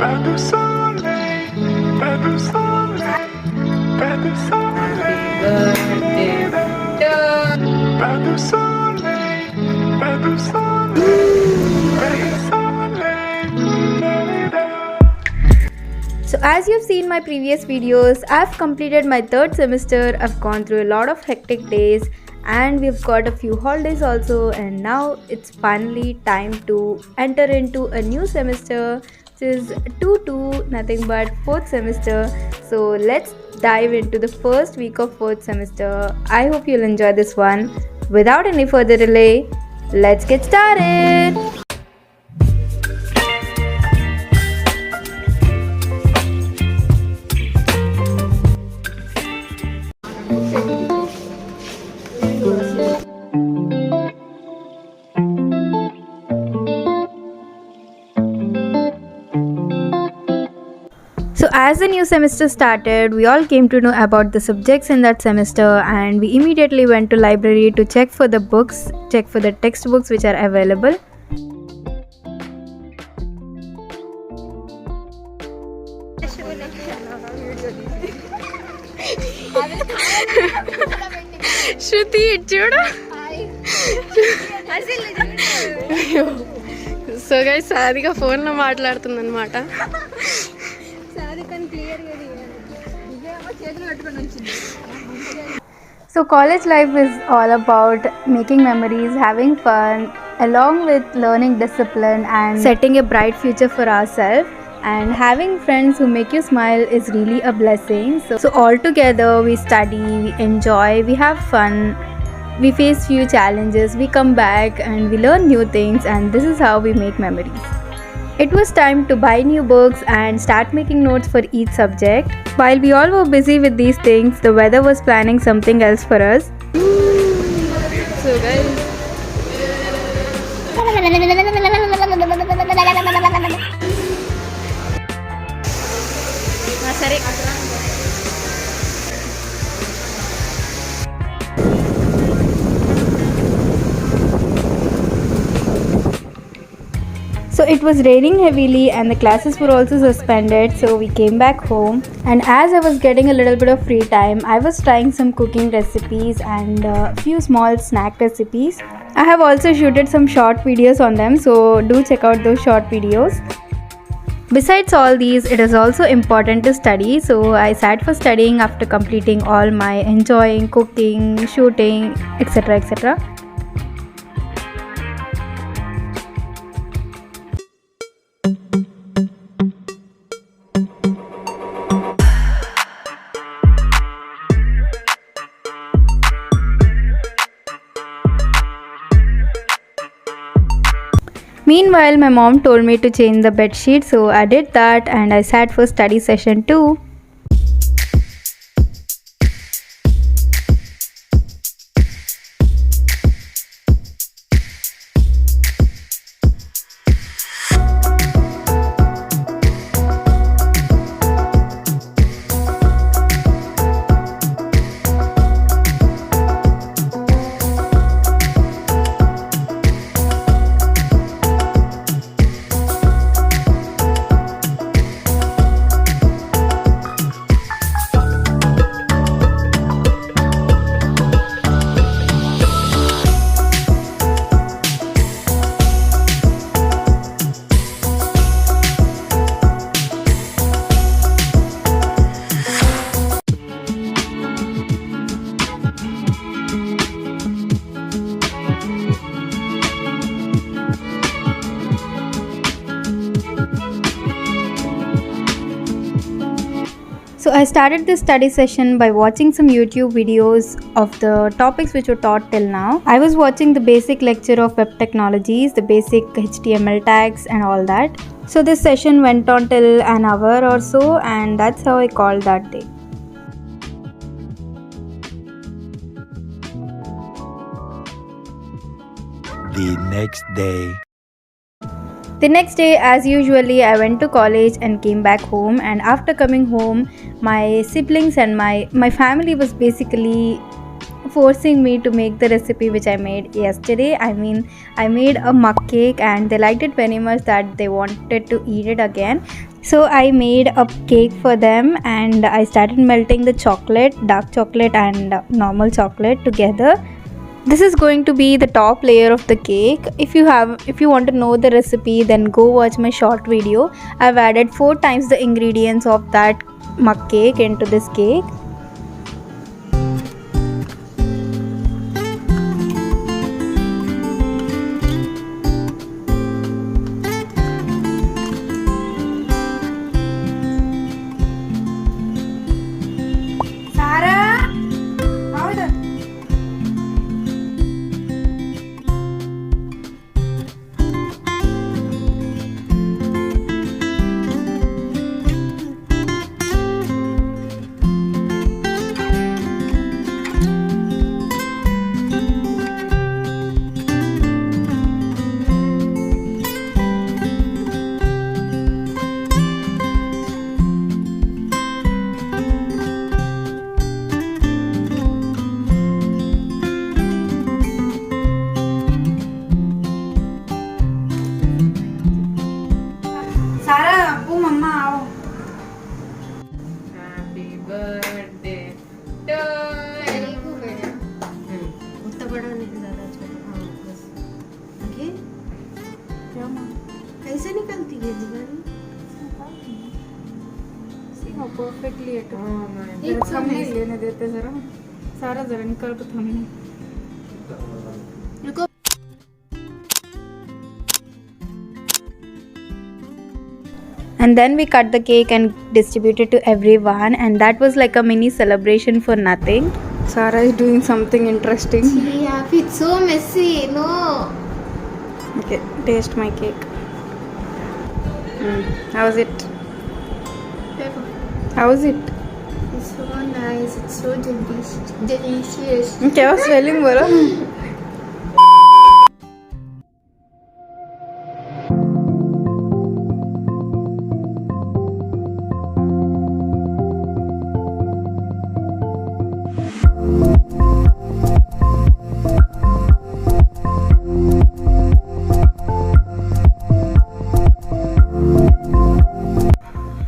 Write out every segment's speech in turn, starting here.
Pas de soleil, pas de soleil, pas de soleil, pas de soleil, pas de soleil, pas de soleil. So as you've seen my previous videos, I've completed my third semester. I've gone through a lot of hectic days and we've got a few holidays also, and now it's finally time to enter into a new semester, which is 2 nothing but fourth semester. So let's dive into the first week of fourth semester. I hope you'll enjoy this one. Without any further delay, let's get started. So as the new semester started, we all came to know about the subjects in that semester, and we immediately went to library to check for the books, check for the textbooks which are available. Shruti, చూడు. So guys సాదిగా ఫోన్లో మాట్లాడుతుందన్నమాట. So college life is all about making memories, having fun, along with learning discipline and setting a bright future for ourselves. And having friends who make you smile is really a blessing. So all together we study, we enjoy, we have fun, we face few challenges, we come back and we learn new things, and this is how we make memories. It was time to buy new books and start making notes for each subject. While we all were busy with these things, the weather was planning something else for us. So guys సరే So it was raining heavily and the classes were also suspended, so we came back home, and as I was getting a little bit of free time, I was trying some cooking recipes and a few small snack recipes. I have also shooted some short videos on them, so do check out those short videos. Besides all these, it is also important to study, so I sat for studying after completing all my enjoying, cooking, shooting, etc. etc. Meanwhile, my mom told me to change the bed sheet, so I did that and I sat for study session 2. So I started this study session by watching some YouTube videos of the topics which were taught till now. I was watching the basic lecture of web technologies, the basic HTML tags and all that. So this session went on till an hour or so, and that's how I called that day. The next day. The next day, as usually, I went to college and came back home, and after coming home, my siblings and my family was basically forcing me to make the recipe which I made yesterday. I made a mug cake and they liked it very much that they wanted to eat it again. So I made a cake for them and I started melting the chocolate, dark chocolate and normal chocolate together. This is going to be the top layer of the cake. If you want to know the recipe, then go watch my short video. I've added 4 times the ingredients of that mug cake into this cake. Happy birthday to उतना बड़ा नहीं ज़्यादा छोटा। हाँ बस। Okay. कैसे निकलती है Diwali? See how perfectly it Oh my एक जरा thumbnail लेने देते जरा सारा जरा निकाल के thumbnail. रुको। And then we cut the cake and distributed to everyone, and that was like a mini celebration for nothing. Sarah is doing something interesting. Yeah, it's so messy. No. Okay, taste my cake. How is it? How is it? It's so nice. It's so delicious. क्या spelling बोलो?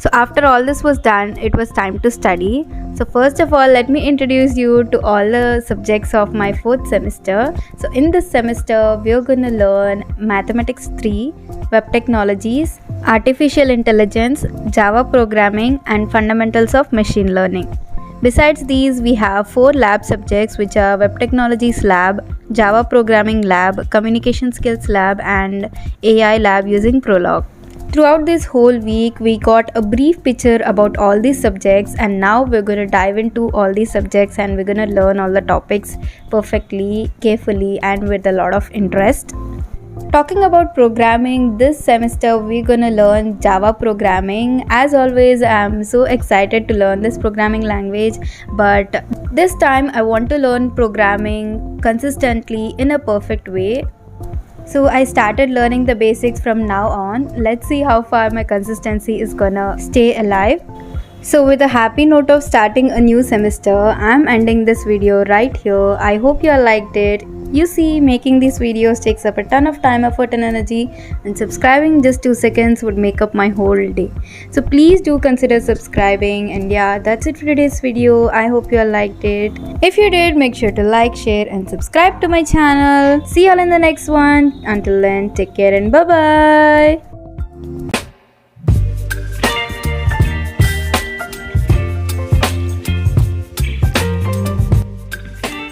So after all this was done, it was time to study. So first of all, let me introduce you to all the subjects of my 4th semester. So in this semester, we're gonna learn Mathematics 3, Web Technologies, Artificial Intelligence, Java Programming and Fundamentals of Machine Learning. Besides these, we have 4 lab subjects which are Web Technologies Lab, Java Programming Lab, Communication Skills Lab and AI Lab using Prolog. Throughout this whole week, we got a brief picture about all these subjects, and now we're going to dive into all these subjects and we're going to learn all the topics perfectly, carefully, and with a lot of interest. Talking about programming, this semester we're gonna learn Java programming. As always, I'm so excited to learn this programming language, but this time I want to learn programming consistently in a perfect way. So I started learning the basics from now on. Let's see how far my consistency is gonna stay alive. So with a happy note of starting a new semester, I'm ending this video right here. I hope you all liked it. You see, making these videos takes up a ton of time, effort and energy, and subscribing just 2 seconds would make up my whole day. So please do consider subscribing, and yeah, that's it for today's video. I hope you all liked it. If you did, make sure to like, share and subscribe to my channel. See you all in the next one. Until then, take care and bye-bye.